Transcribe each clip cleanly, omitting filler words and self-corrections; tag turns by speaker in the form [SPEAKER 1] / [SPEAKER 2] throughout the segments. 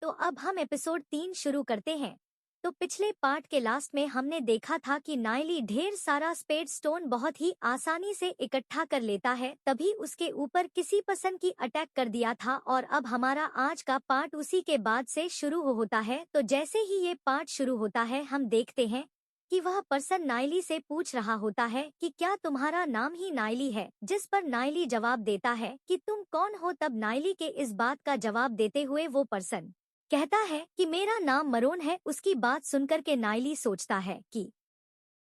[SPEAKER 1] तो अब हम एपिसोड 3 शुरू करते हैं। तो पिछले पार्ट के लास्ट में हमने देखा था कि नाइली ढेर सारा स्पेड स्टोन बहुत ही आसानी से इकट्ठा कर लेता है, तभी उसके ऊपर किसी पर्सन की अटैक कर दिया था। और अब हमारा आज का पार्ट उसी के बाद से शुरू होता है। तो जैसे ही ये पार्ट शुरू होता है हम देखते हैं कि वह पर्सन नाइली से पूछ रहा होता है कि क्या तुम्हारा नाम ही नाइली है, जिस पर नाइली जवाब देता है कि तुम कौन हो। तब नाइली के इस बात का जवाब देते हुए वो पर्सन कहता है कि मेरा नाम मरोन है। उसकी बात सुनकर के नाइली सोचता है कि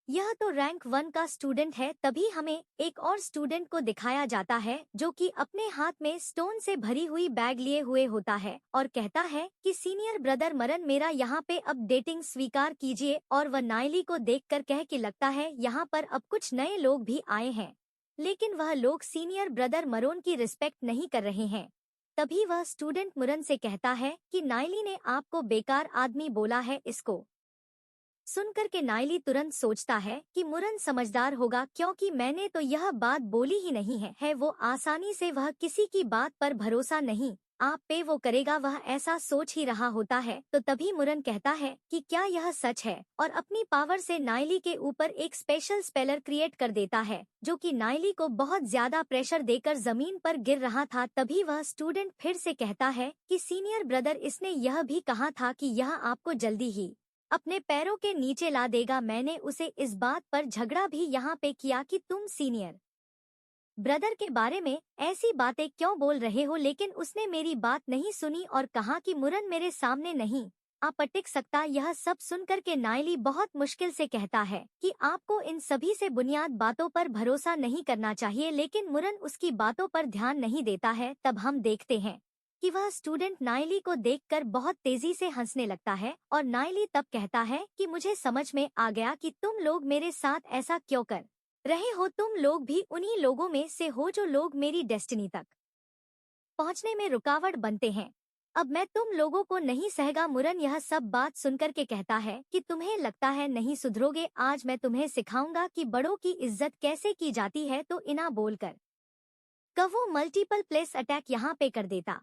[SPEAKER 1] यह तो रैंक 1 का स्टूडेंट है। तभी हमें एक और स्टूडेंट को दिखाया जाता है जो कि अपने हाथ में स्टोन से भरी हुई बैग लिए हुए होता है और कहता है कि सीनियर ब्रदर मरन, मेरा यहाँ पे अब डेटिंग स्वीकार कीजिए। और वह नाइली को देखकर कह के लगता है यहाँ पर अब कुछ नए लोग भी आए हैं, लेकिन वह लोग सीनियर ब्रदर मरोन की रिस्पेक्ट नहीं कर रहे हैं। तभी वह स्टूडेंट मुरन से कहता है कि नाइली ने आपको बेकार आदमी बोला है। इसको सुनकर के नाइली तुरंत सोचता है कि मुरन समझदार होगा, क्योंकि मैंने तो यह बात बोली ही नहीं है। वो आसानी से वह किसी की बात पर भरोसा नहीं आप पे वो करेगा, वह ऐसा सोच ही रहा होता है। तो तभी मुरन कहता है कि क्या यह सच है, और अपनी पावर से नाइली के ऊपर एक स्पेशल स्पेलर क्रिएट कर देता है जो कि नाइली को बहुत ज्यादा प्रेशर देकर जमीन पर गिर रहा था। तभी वह स्टूडेंट फिर से कहता है कि सीनियर ब्रदर, इसने यह भी कहा था कि यह आपको जल्दी ही अपने पैरों के नीचे ला देगा। मैंने उसे इस बात पर झगड़ा भी यहाँ पे किया कि तुम सीनियर ब्रदर के बारे में ऐसी बातें क्यों बोल रहे हो, लेकिन उसने मेरी बात नहीं सुनी और कहा कि मुरन मेरे सामने नहीं आप टिक सकता। यह सब सुनकर के नाइली बहुत मुश्किल से कहता है कि आपको इन सभी से बुनियाद बातों पर भरोसा नहीं करना चाहिए, लेकिन मुरन उसकी बातों पर ध्यान नहीं देता है। तब हम देखते हैं कि वह स्टूडेंट नाइली को देखकर बहुत तेजी से हंसने लगता है और नाइली तब कहता है कि मुझे समझ में आ गया कि तुम लोग मेरे साथ ऐसा क्यों कर रहे हो। तुम लोग भी उन्हीं लोगों में से हो जो लोग मेरी डेस्टिनी तक पहुंचने में रुकावट बनते हैं। अब मैं तुम लोगों को नहीं सहेगा। मुरन यह सब बात सुनकर के कहता है कि तुम्हें लगता है नहीं सुधरोगे, आज मैं तुम्हें सिखाऊंगा कि बड़ों की इज्जत कैसे की जाती है। तो इना बोलकर कवो मल्टीपल प्लेस अटैक यहाँ पे कर देता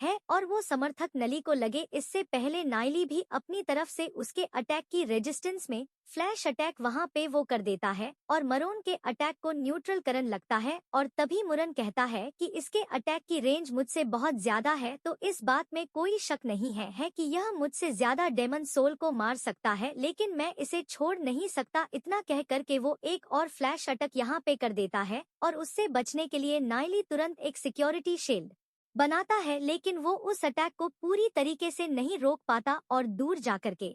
[SPEAKER 1] है और वो समर्थक नली को लगे इससे पहले नाइली भी अपनी तरफ से उसके अटैक की रेजिस्टेंस में फ्लैश अटैक वहां पे वो कर देता है और मरोन के अटैक को न्यूट्रल करने लगता है। और तभी मुरन कहता है कि इसके अटैक की रेंज मुझसे बहुत ज्यादा है, तो इस बात में कोई शक नहीं है कि यह मुझसे ज्यादा डेमन सोल को मार सकता है, लेकिन मैं इसे छोड़ नहीं सकता। इतना कह करके वो एक और फ्लैश अटैक यहाँ पे कर देता है और उससे बचने के लिए नाइली तुरंत एक सिक्योरिटी शील्ड बनाता है, लेकिन वो उस अटैक को पूरी तरीके से नहीं रोक पाता और दूर जाकर के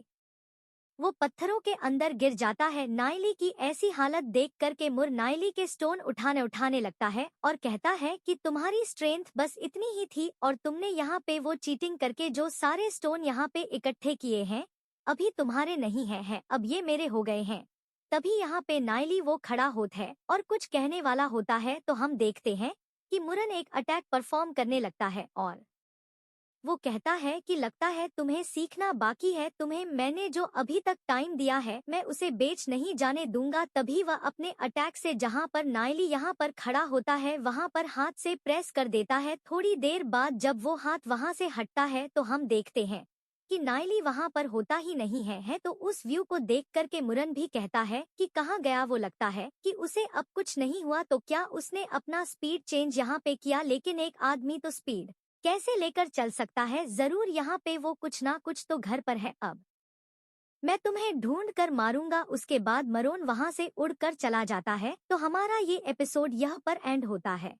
[SPEAKER 1] वो पत्थरों के अंदर गिर जाता है। नाइली की ऐसी हालत देख करके मुर नाइली के स्टोन उठाने लगता है और कहता है कि तुम्हारी स्ट्रेंथ बस इतनी ही थी और तुमने यहाँ पे वो चीटिंग करके जो सारे स्टोन यहाँ पे इकट्ठे किए हैं अभी तुम्हारे नहीं है, अब ये मेरे हो गए हैं। तभी यहाँ पे नाइली वो खड़ा होता है और कुछ कहने वाला होता है, तो हम देखते हैं कि मुरन एक अटैक परफॉर्म करने लगता है और वो कहता है कि लगता है तुम्हें सीखना बाकी है, तुम्हें मैंने जो अभी तक टाइम दिया है मैं उसे बेच नहीं जाने दूंगा। तभी वह अपने अटैक से जहां पर नाइली यहाँ पर खड़ा होता है वहां पर हाथ से प्रेस कर देता है। थोड़ी देर बाद जब वो हाथ वहां से हटता है तो हम देखते हैं कि नाइली वहां पर होता ही नहीं है। तो उस व्यू को देख करके मुरन भी कहता है कि कहाँ गया वो, लगता है कि उसे अब कुछ नहीं हुआ। तो क्या उसने अपना स्पीड चेंज यहाँ पे किया, लेकिन एक आदमी तो स्पीड कैसे लेकर चल सकता है, जरूर यहाँ पे वो कुछ ना कुछ तो घर पर है, अब मैं तुम्हें ढूंढ कर मारूंगा। उसके बाद मरोन वहां से उड़कर चला जाता है। तो हमारा ये एपिसोड यह पर एंड होता है।